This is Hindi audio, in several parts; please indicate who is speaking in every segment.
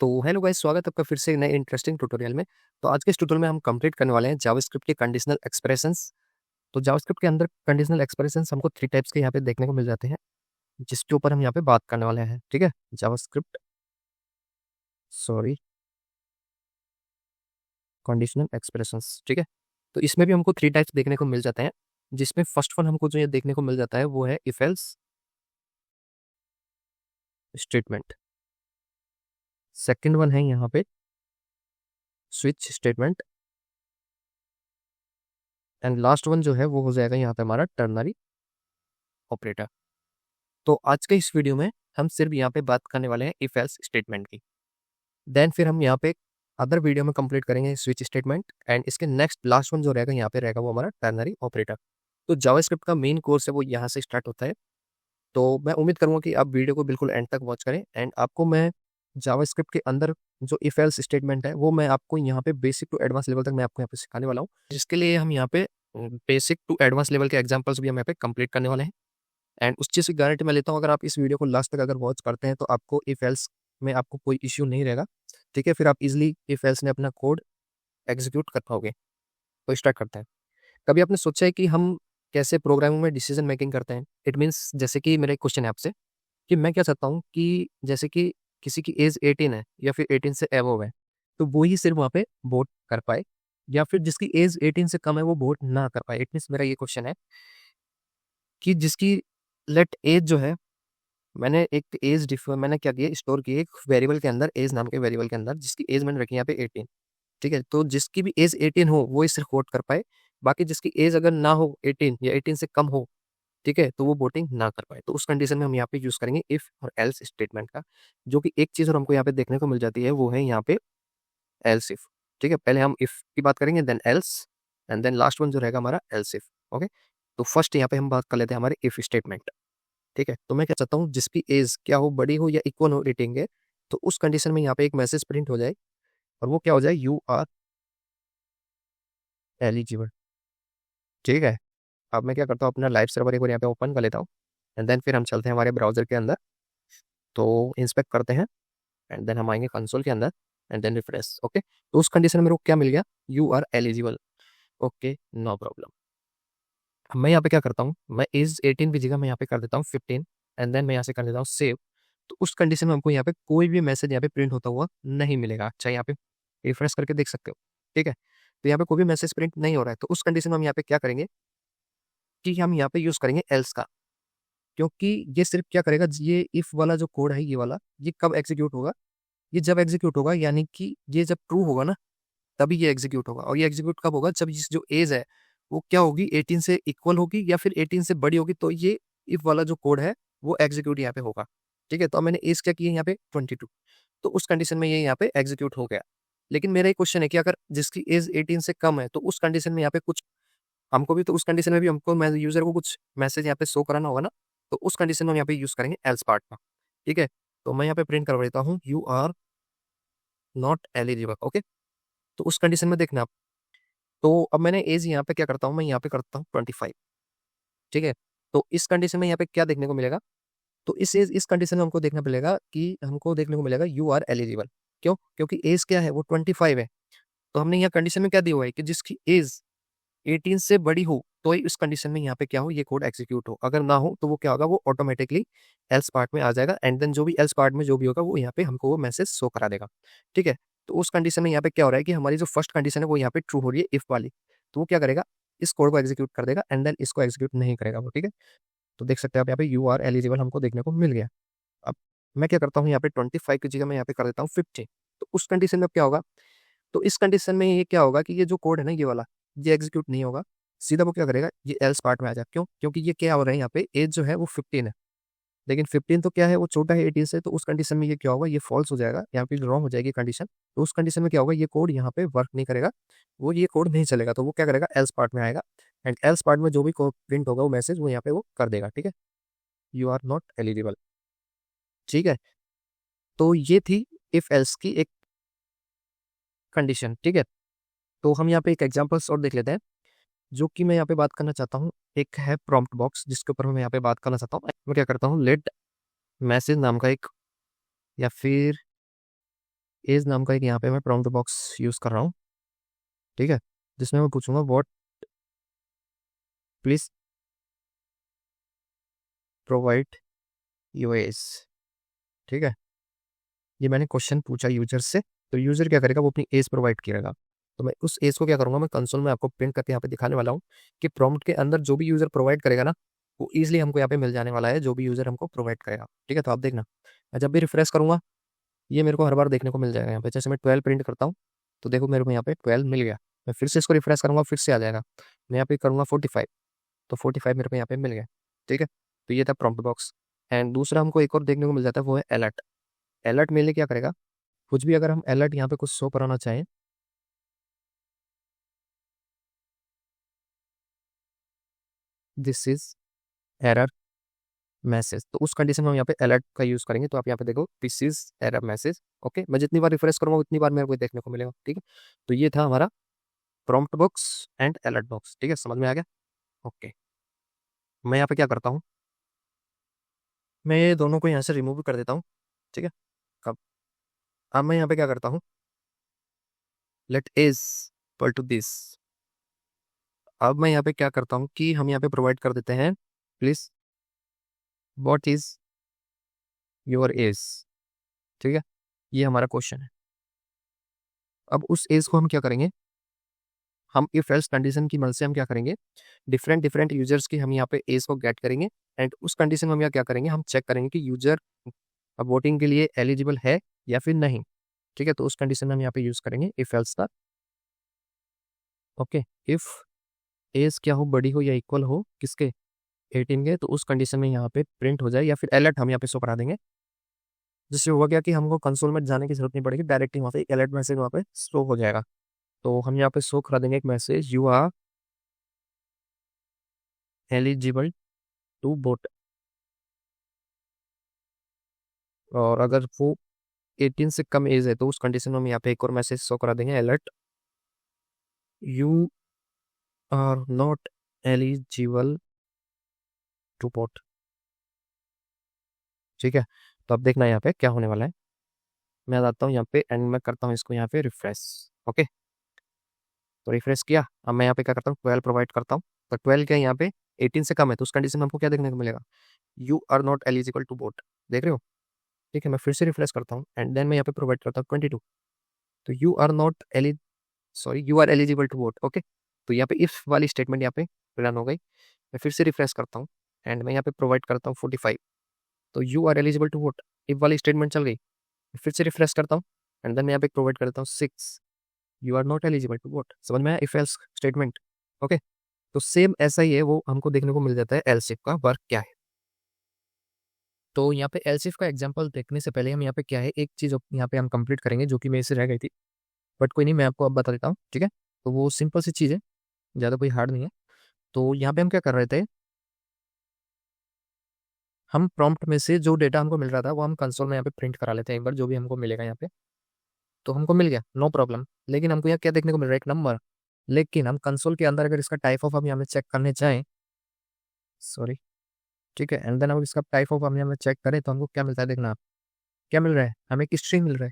Speaker 1: तो हेलो गाइस, स्वागत है आपका फिर से एक नए इंटरेस्टिंग ट्यूटोरियल में। तो आज के इस ट्यूटोरियल में हम कंप्लीट करने वाले हैं जावास्क्रिप्ट के कंडीशनल एक्सप्रेशंस। तो जावास्क्रिप्ट के अंदर कंडीशनल एक्सप्रेशंस हमको 3 टाइप्स के यहाँ पे देखने को मिल जाते हैं, जिसके ऊपर हम यहाँ पे बात करने वाले हैं। ठीक है, जावास्क्रिप्ट सॉरी कंडीशनल एक्सप्रेशंस। ठीक है, तो इसमें भी हमको 3 टाइप्स देखने को मिल जाते हैं, जिसमें फर्स्ट वन हमको जो ये देखने को मिल जाता है वो है if else statement. Second one है यहाँ पे switch statement. And last one जो है वो हो जाएगा यहाँ पे हमारा टर्नरी ऑपरेटर। तो आज के इस वीडियो में हम सिर्फ यहाँ पे बात करने वाले हैं इफ एल्स स्टेटमेंट की। देन फिर हम यहाँ पे अदर वीडियो में कंप्लीट करेंगे स्विच स्टेटमेंट, एंड इसके नेक्स्ट लास्ट वन जो रहेगा यहाँ पे रहेगा वो हमारा टर्नरी ऑपरेटर। तो जावास्क्रिप्ट का मेन कोर्स है वो यहाँ से स्टार्ट होता है। तो मैं उम्मीद करूँगा कि आप वीडियो को बिल्कुल एंड तक वॉच करें, एंड आपको मैं जावास्क्रिप्ट के अंदर जो इफ एल्स स्टेटमेंट है वो मैं आपको यहाँ पे बेसिक टू एडवांस लेवल तक मैं आपको यहाँ पे सिखाने वाला हूँ, जिसके लिए हम यहाँ पे बेसिक टू एडवांस लेवल के एग्जाम्पल्स भी हम यहाँ पे कंप्लीट करने वाले हैं। एंड उस चीज़ की गारंटी मैं लेता हूँ, अगर आप इस वीडियो को लास्ट तक अगर वॉच करते हैं तो आपको इफ एल्स में आपको कोई इश्यू नहीं रहेगा। ठीक है, फिर आप इजीली इफ एल्स में अपना कोड एग्जीक्यूट कर पाओगे। तो स्टार्ट करते हैं। कभी आपने सोचा है कि हम कैसे प्रोग्रामिंग में डिसीजन मेकिंग करते हैं? इट मीन्स जैसे कि मेरा एक क्वेश्चन है आपसे कि मैं क्या चाहता हूँ कि जैसे कि किसी की एज 18 है या फिर 18 से अबव है, तो वो ही सिर्फ वहाँ पे वोट कर पाए, या फिर जिसकी एज 18 से कम है वो वोट ना कर पाए। इट मीन्स मेरा ये क्वेश्चन है कि जिसकी लेट एज जो है, मैंने एक एज मैंने क्या किया, स्टोर की एक वेरिएबल के अंदर, एज नाम के वेरिएबल के अंदर, जिसकी एज मैंने रखी यहाँ पे 18। ठीक है, तो जिसकी भी एज 18 हो वो ही सिर्फ वोट कर पाए, बाकी जिसकी एज अगर ना हो 18 या 18 से कम हो, ठीक है, तो वो वोटिंग ना कर पाए। तो उस कंडीशन में हम यहाँ पे यूज करेंगे इफ और एल्स स्टेटमेंट का, जो कि एक चीज और हमको यहाँ पे देखने को मिल जाती है वो है यहाँ पे एल्स इफ। ठीक है, पहले हम इफ की बात करेंगे, then else, and then last one जो रहेगा हमारा एल्स इफ। ओके, तो फर्स्ट यहाँ पे हम बात कर लेते हैं हमारे इफ स्टेटमेंट। ठीक है, तो मैं क्या चाहता हूँ, जिसकी एज क्या हो, बड़ी हो या इक्वल हो रेटिंग है, तो उस कंडीशन में यहाँ पे एक मैसेज प्रिंट हो जाए, और वो क्या हो जाए, यू आर एलिजिबल। ठीक है, अब मैं क्या करता हूँ, अपना लाइव सर्वर एक बार यहाँ पे ओपन कर लेता हूँ, एंड देन फिर हम चलते हैं हमारे ब्राउजर के अंदर। तो इंस्पेक्ट करते हैं, एंड देन हम आएंगे कंसोल के अंदर, एंड देन रिफ्रेश। ओके, तो उस कंडीशन में मेरे को क्या मिल गया, you are eligible. Okay, no problem. मैं यहाँ पे क्या करता हूँ, मैं एज 18 की जगह मैं यहाँ पे कर देता हूँ 15, एंड देन मैं यहाँ से कर देता हूँ सेव। तो उस कंडीशन में हमको यहाँ पे कोई भी मैसेज यहाँ पे प्रिंट होता हुआ नहीं मिलेगा। अच्छा, यहाँ पे रिफ्रेश करके देख सकते हो। ठीक है, तो यहाँ पे कोई भी मैसेज प्रिंट नहीं हो रहा है। तो उस कंडीशन में हम यहाँ पे क्या करेंगे कि हम यहाँ पे यूज करेंगे एल्स का, क्योंकि ये सिर्फ क्या करेगा, ये इफ वाला जो कोड है ये वाला, ये कब एग्जीक्यूट होगा, ये जब एग्जीक्यूट होगा, यानी कि ये जब ट्रू होगा ना, तभी ये एग्जीक्यूट होगा। और ये एग्जीक्यूट कब होगा, जब इस जो एज है वो क्या होगी, 18 से इक्वल होगी या फिर 18 से बड़ी होगी, तो ये इफ वाला जो कोड है वो एग्जीक्यूट यहाँ पे होगा। ठीक है, तो अब मैंने एज क्या की है यहाँ पे 22, तो उस कंडीशन में ये यहाँ पे एग्जीक्यूट हो गया। लेकिन मेरा एक क्वेश्चन है कि अगर जिसकी एज 18 से कम है, तो उस कंडीशन में यहाँ पे कुछ हमको भी, तो उस कंडीशन में भी हमको यूजर को कुछ मैसेज यहाँ पे शो कराना होगा ना, तो उस कंडीशन में हम यहाँ पे यूज करेंगे एल्स पार्ट का। ठीक है, तो मैं यहाँ पे प्रिंट करवा देता हूँ you are not eligible. Okay, तो उस कंडीशन में देखना आप, तो अब मैंने एज यहाँ पे क्या करता हूँ, मैं यहाँ पे करता हूँ 25। ठीक है, तो इस कंडीशन में यहाँ पे क्या देखने को मिलेगा, तो इस एज, इस कंडीशन में हमको देखना मिलेगा कि हमको देखने को मिलेगा यू आर एलिजिबल। क्यों, क्योंकि एज क्या है, वो 25 है। तो हमने यहाँ कंडीशन में क्या दिया हुआ है कि जिसकी एज 18 से बड़ी हो, तो ही इस कंडीशन में यहाँ पे क्या हो, ये कोड एग्जीक्यूट हो। अगर ना हो तो वो क्या होगा, वो ऑटोमेटिकली एल्स पार्ट में आ जाएगा, एंड देन जो भी एल्स पार्ट में जो भी होगा वो यहाँ पे हमको वो मैसेज शो करा देगा। ठीक है, तो उस कंडीशन में यहाँ पे क्या हो रहा है कि हमारी जो फर्स्ट कंडीशन है वो यहाँ पे ट्रू हो रही है इफ वाली, तो वो क्या करेगा, इस कोड को एग्जीक्यूट कर देगा, एंड देन इसको एग्जीक्यूट नहीं करेगा वो। ठीक है, तो देख सकते हैं आप यहाँ पे यू आर एलिजिबल हमको देखने को मिल गया। अब मैं क्या करता हूँ, यहाँ पे 25 की जगह मैं यहाँ पे कर देता हूँ 50। तो उस कंडीशन में क्या होगा, तो इस कंडीशन में ये क्या होगा कि ये जो कोड है ना ये वाला, ये एग्जीक्यूट नहीं होगा, सीधा वो क्या करेगा, ये एल्स पार्ट में आ जाए। क्यों, क्योंकि ये क्या हो रहा है, यहाँ पे एज जो है वो 15 है, लेकिन 15 तो क्या है, वो छोटा है 18 से, तो उस कंडीशन में ये क्या होगा, ये फॉल्स हो जाएगा, यहाँ पे रॉन्ग हो जाएगी कंडीशन। तो उस कंडीशन में क्या होगा, ये कोड यहाँ पे वर्क नहीं करेगा, वो ये कोड नहीं चलेगा। तो वो क्या करेगा, एल्स पार्ट में आएगा, एंड एल्स पार्ट में जो भी कोड प्रिंट होगा वो मैसेज वो यहाँ पे वो कर देगा। ठीक है, यू आर नॉट एलिजिबल। ठीक है, तो ये थी इफ एल्स की एक कंडीशन। ठीक है, तो हम यहाँ पे एक एग्जांपल्स और देख लेते हैं, जो कि मैं यहाँ पे बात करना चाहता हूँ। एक है प्रॉम्प्ट बॉक्स, जिसके ऊपर मैं यहाँ पे बात करना चाहता हूँ। मैं क्या करता हूँ, लेट मैसेज नाम का एक, या फिर एज नाम का एक यहाँ पे मैं प्रॉम्प्ट बॉक्स यूज़ कर रहा हूँ, ठीक है, जिसमें मैं पूछूंगा what please provide your age. ठीक है, ये मैंने क्वेश्चन पूछा यूजर से, तो यूजर क्या करेगा, वो अपनी एज प्रोवाइड करेगा। तो मैं उस एज को क्या करूंगा, मैं कंसोल में आपको प्रिंट करके यहाँ पे दिखाने वाला हूँ कि प्रॉम्प्ट के अंदर जो भी यूजर प्रोवाइड करेगा ना, वो ईजिली हमको यहाँ पे मिल जाने वाला है, जो भी यूजर हमको प्रोवाइड करेगा। ठीक है, तो आप देखना, मैं जब भी रिफ्रेश करूंगा ये मेरे को हर बार देखने को मिल जाएगा। यहाँ पे जैसे मैं 12 प्रिंट करता हूँ तो देखो मेरे को यहाँ पे 12 मिल गया। मैं फिर से इसको रिफ्रेश करूंगा, फिर से आ जाएगा। मैं यहाँ पे करूंगा 45, तो 45 मेरे को यहाँ पे मिल गया। ठीक है, तो ये था प्रॉम्प्ट बॉक्स। एंड दूसरा हमको एक और देखने को मिल जाता है, वो है अलर्ट। अलर्ट मिलने क्या करेगा, कुछ भी अगर हम अलर्ट यहाँ पे कुछ शो कराना चाहें, दिस इज एरर मैसेज, तो उस कंडीशन में हम यहाँ पे अलर्ट का यूज करेंगे। तो आप यहाँ पे देखो this is error message. Okay, मैं जितनी बार रिफ्रेश करूंगा उतनी बार मेरे को देखने को मिलेगा। ठीक है, तो ये था हमारा prompt box and alert box. ठीक है, समझ में आ गया। ओके, मैं यहाँ पे क्या करता हूँ, मैं ये दोनों को यहाँ से रिमूव कर देता हूँ। ठीक है, अब मैं यहाँ पे क्या करता हूँ, let is equal to this. अब मैं यहाँ पे क्या करता हूँ कि हम यहाँ पे प्रोवाइड कर देते हैं please what is your age. ठीक है, ये हमारा क्वेश्चन है। अब उस एज को हम क्या करेंगे, हम इफ एल्स कंडीशन की मदद से हम क्या करेंगे, डिफरेंट डिफरेंट यूजर्स की हम यहाँ पे एज को गेट करेंगे। एंड उस कंडीशन में हम यहाँ क्या करेंगे, हम चेक करेंगे कि यूजर अब वोटिंग के लिए एलिजिबल है या फिर नहीं। ठीक है, तो उस कंडीशन में हम यहाँ पे यूज करेंगे इफ एल्स का। ओके, इफ एज क्या हो, बड़ी हो या इक्वल हो किसके, 18 के, तो उस कंडीशन में यहाँ पे प्रिंट हो जाए या फिर अलर्ट हम यहाँ पे शो करा देंगे। जिससे होगा क्या कि हमको कंसोल में जाने की जरूरत नहीं पड़ेगी, डायरेक्ट वहाँ पे एक अलर्ट मैसेज वहाँ पे शो हो जाएगा। तो हम यहाँ पे शो करा देंगे एक message, you are eligible to vote. और अगर वो 18 से कम एज है तो उस कंडीशन में हम यहाँ पे एक और मैसेज शो करा देंगे, alert you are not eligible to vote. ठीक है, तो अब देखना यहाँ पे क्या होने वाला है। मैं आता हूँ यहाँ पे एंड मैं करता हूँ इसको यहाँ पे रिफ्रेश। ओके, तो रिफ्रेश किया। अब मैं यहाँ पे क्या करता हूँ, 12 प्रोवाइड करता हूँ। तो 12 क्या है यहाँ पे, 18 से कम है, तो उस कंडीशन में हमको क्या देखने को मिलेगा, you are not eligible to vote. देख रहे हो। ठीक है, मैं फिर से रिफ्रेश करता हूँ एंड देन मैं यहाँ पे प्रोवाइड करता हूँ 22, तो you are not eli sorry you are eligible to vote. Okay, तो यहाँ पे इफ वाली स्टेटमेंट यहाँ पे रन हो गई। मैं फिर से रिफ्रेश करता हूँ एंड मैं यहाँ पे प्रोवाइड करता हूँ 45, तो you are eligible to vote, if वाली स्टेटमेंट चल गई। फिर से रिफ्रेश करता हूँ एंड देन मैं यहाँ पे प्रोवाइड करता हूँ 6, you are not eligible to vote. समझ में आया इफ एल्स स्टेटमेंट। ओके, तो सेम ऐसा ही है, वो हमको देखने को मिल जाता है एल्स इफ का वर्क क्या है। तो यहाँ पे एल्स इफ का एग्जांपल देखने से पहले हम यहाँ पे क्या है, एक चीज़ यहाँ पे हम कंप्लीट करेंगे जो कि मेरे से रह गई थी, बट कोई नहीं, मैं आपको अब बता देता हूँ। ठीक है, तो वो सिंपल सी चीज़ है, ज़्यादा कोई हार्ड नहीं है। तो यहाँ पे हम क्या कर रहे थे, हम प्रॉम्प्ट में से जो डेटा हमको मिल रहा था वो हम कंसोल में यहाँ पे प्रिंट करा लेते हैं एक बार, जो भी हमको मिलेगा यहाँ पे। तो हमको मिल गया, नो प्रॉब्लम। लेकिन हमको यहाँ क्या देखने को मिल रहा है, एक नंबर। लेकिन हम कंसोल के अंदर अगर इसका टाइप ऑफ हम यहाँ पे चेक करने चाहें, सॉरी, ठीक है, एंड देन हम इसका टाइप ऑफ हम यहाँ पे चेक करें तो हमको क्या मिलता है, देखना आप, क्या मिल रहा है, हमें एक स्ट्रिंग मिल रहा है।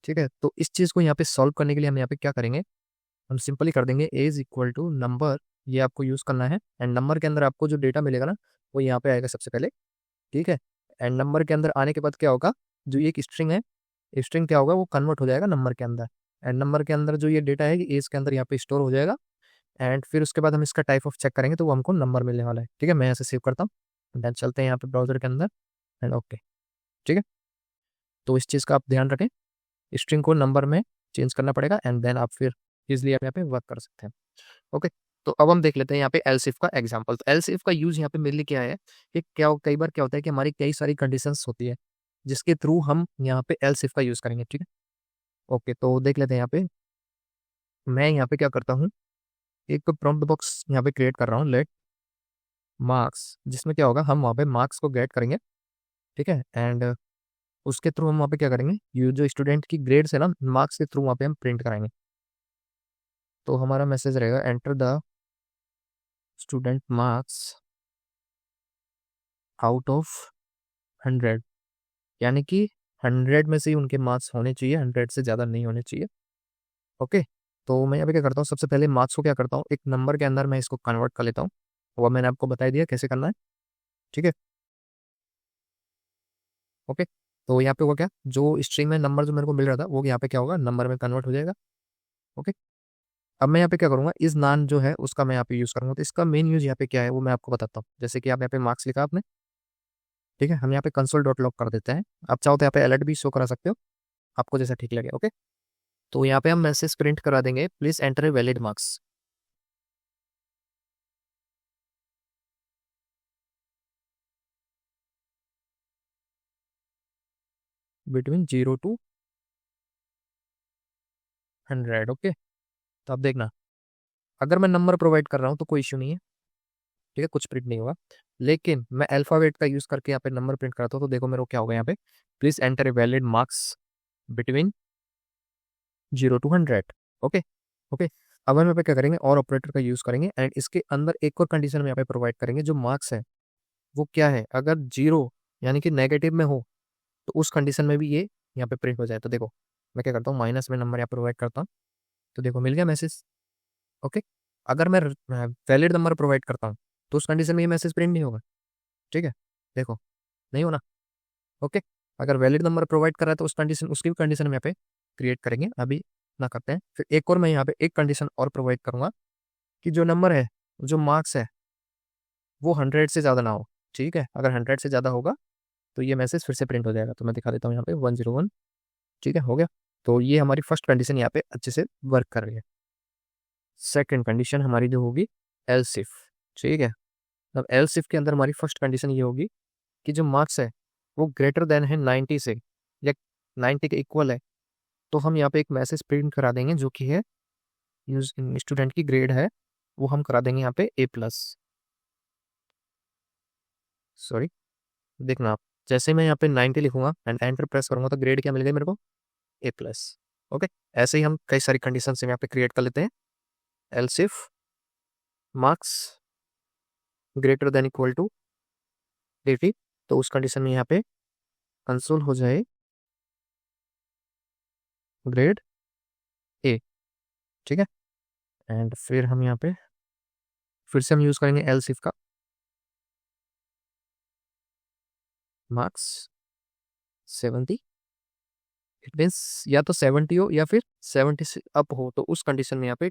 Speaker 1: ठीक है, तो इस चीज़ को यहाँ पे सॉल्व करने के लिए हम यहाँ पे क्या करेंगे, हम सिंपली कर देंगे एज इक्वल टू नंबर। ये आपको यूज़ करना है एंड नंबर के अंदर आपको जो डेटा मिलेगा ना वो यहाँ पे आएगा सबसे पहले। ठीक है, एंड नंबर के अंदर आने के बाद क्या होगा, जो ये एक स्ट्रिंग है, स्ट्रिंग क्या होगा, वो कन्वर्ट हो जाएगा नंबर के अंदर। एंड नंबर के अंदर जो ये डेटा है एज के अंदर यहाँ पे स्टोर हो जाएगा। एंड फिर उसके बाद हम इसका टाइप ऑफ चेक करेंगे तो वो हमको नंबर मिलने वाला है। ठीक है, मैं यहाँ से सेव करता हूँ, देन चलते हैं यहाँ पे ब्राउजर के अंदर एंड ओके। ठीक है, तो इस चीज़ का आप ध्यान रखें, स्ट्रिंग को नंबर में चेंज करना पड़ेगा एंड देन आप फिर इजिली आप यहाँ पे वर्क कर सकते हैं। ओके, तो अब हम देख लेते हैं यहाँ पे एल्स इफ का एग्जांपल। तो एल्स इफ का यूज यहाँ पे मेनली क्या है कि क्या कई बार क्या होता है कि हमारी कई सारी कंडीशंस होती है जिसके थ्रू हम यहाँ पे एल्स इफ का यूज करेंगे। ठीक है, ओके, तो देख लेते हैं यहाँ पे। मैं यहाँ पे क्या करता हूँ, एक प्रॉम्प्ट बॉक्स यहाँ पे क्रिएट कर रहा हूँ, लेट मार्क्स, जिसमें क्या होगा, हम वहाँ पे मार्क्स को गेट करेंगे। ठीक है, एंड उसके थ्रू हम वहाँ पे क्या करेंगे, ये जो स्टूडेंट की ग्रेड्स है ना, मार्क्स के थ्रू वहाँ पे हम प्रिंट कराएंगे। तो हमारा मैसेज रहेगा, enter the student marks out of 100, यानी कि 100 में से ही उनके मार्क्स होने चाहिए, 100 से ज़्यादा नहीं होने चाहिए। ओके, तो मैं यहाँ पे क्या करता हूँ, सबसे पहले मार्क्स को क्या करता हूँ, एक नंबर के अंदर मैं इसको कन्वर्ट कर लेता हूँ। वो मैंने आपको बता दिया कैसे करना है, ठीक है। ओके, तो यहाँ पे होगा क्या, जो स्ट्रिंग में नंबर जो मेरे को मिल रहा था वो यहाँ पे क्या होगा, नंबर में कन्वर्ट हो जाएगा। ओके, अब मैं यहाँ पे क्या करूँगा, इस नान जो है उसका मैं यहाँ पे यूज़ करूँगा। तो इसका मेन यूज़ यहाँ पे क्या है वो मैं आपको बताता हूँ। जैसे कि आप यहाँ पे मार्क्स लिखा आपने, ठीक है, हम यहाँ पे कंसोल डॉट लॉग कर देते हैं। आप चाहो तो यहाँ पे अलर्ट भी शो करा सकते हो, आपको जैसा ठीक लगे। ओके, तो यहाँ पे हम मैसेज प्रिंट करा देंगे, please enter a valid marks. Between 0 to 100। Okay, तो अब देखना, अगर मैं नंबर प्रोवाइड कर रहा हूँ तो कोई इश्यू नहीं है, ठीक है, कुछ प्रिंट नहीं होगा। लेकिन मैं अल्फाबेट का यूज करके यहाँ पे नंबर प्रिंट करता हूँ तो देखो मेरे को क्या होगा यहाँ पे, please enter a valid marks between 0 to 100। Okay, okay, अब हम यहाँ पे क्या करेंगे, और ऑपरेटर का यूज करेंगे एंड इसके अंदर एक और कंडीशन में यहाँ पे प्रोवाइड करेंगे, जो मार्क्स है वो क्या है, अगर 0 यानी कि नेगेटिव में हो तो उस कंडीशन में भी ये यहाँ पे प्रिंट हो जाए। तो देखो मैं क्या करता हूँ, माइनस में नंबर यहाँ प्रोवाइड करता हूँ, तो देखो मिल गया मैसेज। ओके, अगर मैं वैलिड नंबर प्रोवाइड करता हूँ तो उस कंडीशन में ये मैसेज प्रिंट नहीं होगा, ठीक है, देखो नहीं होना। ओके, अगर वैलिड नंबर प्रोवाइड कर रहा है तो उस कंडीशन, उसकी भी कंडीशन हम यहाँ पे क्रिएट करेंगे, अभी ना करते हैं। फिर एक और मैं यहाँ पे एक कंडीशन और प्रोवाइड करूंगा कि जो नंबर है, जो मार्क्स है वो 100 से ज़्यादा ना हो, ठीक है। अगर 100 से ज़्यादा होगा तो ये मैसेज फिर से प्रिंट हो जाएगा। तो मैं दिखा देता हूँ यहाँ पे 101, ठीक है, हो गया। तो ये हमारी फर्स्ट कंडीशन यहाँ पे अच्छे से वर्क कर रही है। सेकंड कंडीशन हमारी जो होगी एल्स इफ, ठीक है। अब एल्स इफ के अंदर हमारी फर्स्ट कंडीशन ये होगी कि जो मार्क्स है वो ग्रेटर देन है 90 से, या 90 के इक्वल है, तो हम यहाँ पे एक मैसेज प्रिंट करा देंगे जो कि है स्टूडेंट की ग्रेड है, वो हम करा देंगे यहाँ पे A+। सॉरी, देखना आप, जैसे मैं यहाँ पे 90 लिखूंगा एंड एंटर प्रेस करूंगा तो ग्रेड क्या मिल गया मेरे को, A+। ओके, ऐसे ही हम कई सारी कंडीशन यहाँ पे क्रिएट कर लेते हैं। Else if marks greater than equal to 80, तो उस कंडीशन में यहाँ पे कंसोल हो जाए ग्रेड A, ठीक है। एंड फिर हम यहाँ पे फिर से हम यूज करेंगे एल्स इफ का, मार्क्स 70, इट मीन्स या तो 70 हो या फिर 70 से अप हो, तो उस कंडीशन में यहाँ पे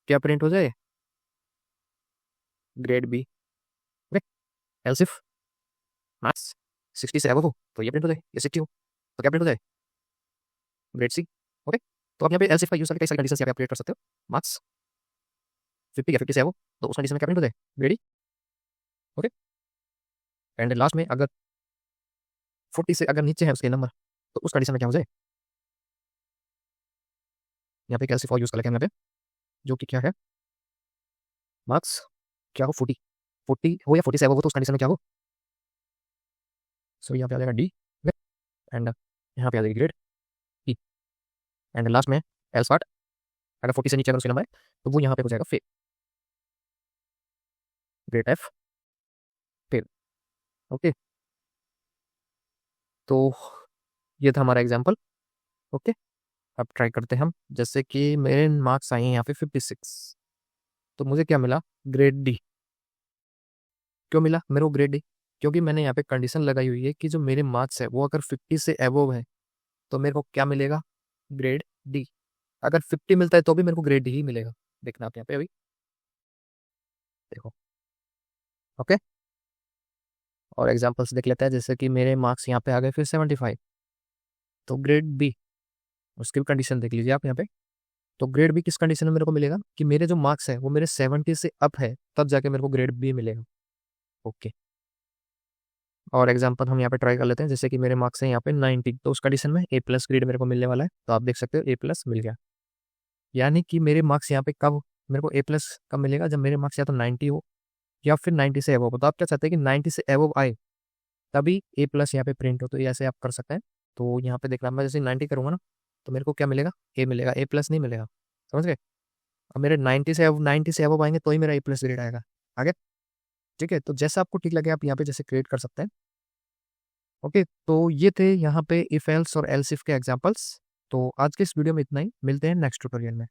Speaker 1: क्या प्रिंट हो जाए, grade B. Okay, else if marks 60 से अबव हो तो ये प्रिंट हो जाए, ये 60 हो तो क्या प्रिंट हो जाए, ग्रेड सी। ओके, तो आप यहाँ पे एल्स इफ का यूज करके कई सारी कंडीशन यहाँ पे अपडेट कर सकते हो। मार्क्स 50 या 50 से अबव, तो उस कंडीशन में क्या प्रिंट हो जाए, grade E. Okay, and last में अगर 40 से अगर नीचे है उसके नंबर, तो उस कंडीशन में क्या हो जाए, यहाँ पे एक एल्स इफ और यूज कर लेते हैं यहाँ पे, जो कि क्या है, मार्क्स क्या हो 40, 40 हो या 40 से अबव हो तो उस कंडीशन में क्या हो, सो यहाँ पे आ जाएगा डी, एंड यहाँ पे आ जाएगी ग्रेड ई। एंड लास्ट में एल्स पार्ट, अगर 40 से नीचे अगर उसके नंबर है तो वो यहाँ पे हो जाएगा fail, grade F, fail. Okay, तो ये था हमारा एग्जाम्पल। ओके, अब ट्राई करते हैं हम, जैसे कि मेरे मार्क्स आए हैं यहाँ पे 56, तो मुझे क्या मिला, ग्रेड डी। क्यों मिला मेरे को ग्रेड डी, क्योंकि मैंने यहाँ पे कंडीशन लगाई हुई है कि जो मेरे मार्क्स है वो अगर 50 से एबोव है तो मेरे को क्या मिलेगा, ग्रेड डी। अगर 50 मिलता है तो भी मेरे को ग्रेड डी ही मिलेगा, देखना आप यहाँ पे अभी देखो। ओके, और एग्जांपल्स देख लेते हैं, जैसे कि मेरे मार्क्स यहाँ पे आ गए फिर 75, तो ग्रेड बी, उसकी भी कंडीशन देख लीजिए आप यहाँ पे। तो ग्रेड बी किस कंडीशन में मेरे को मिलेगा, कि मेरे जो मार्क्स है वो मेरे 70 से अप है, तब जाके मेरे को ग्रेड बी मिलेगा। ओके, और एग्जांपल हम यहाँ पे ट्राई कर लेते हैं, जैसे कि मेरे मार्क्स हैं यहाँ पे 90, तो उस कंडीशन में A+ ग्रेड मेरे को मिलने वाला है, तो आप देख सकते हो A+ मिल गया। यानी कि मेरे मार्क्स यहाँ पे कब मेरे को A+ कब मिलेगा, जब मेरे मार्क्स या तो 90 हो या फिर 90 से एबव हो। तो आप क्या चाहते हैं कि 90 से एबव आए तभी A+ यहाँ पे प्रिंट हो, तो ये ऐसे आप कर सकते हैं। तो यहाँ पे देखना, मैं जैसे 90 करूँगा ना तो मेरे को क्या मिलेगा, ए मिलेगा, A+ नहीं मिलेगा, समझ गए। अब मेरे 90 से एबव आएंगे तो ही मेरा A+ ग्रेड आएगा आगे, ठीक है। तो जैसा आपको ठीक लगे आप यहाँ पे जैसे क्रिएट कर सकते हैं। ओके, तो ये थे यहाँ पे इफ एल्स और एल्स इफ के एग्जांपल्स। तो आज के इस वीडियो में इतना ही, मिलते हैं नेक्स्ट ट्यूटोरियल में।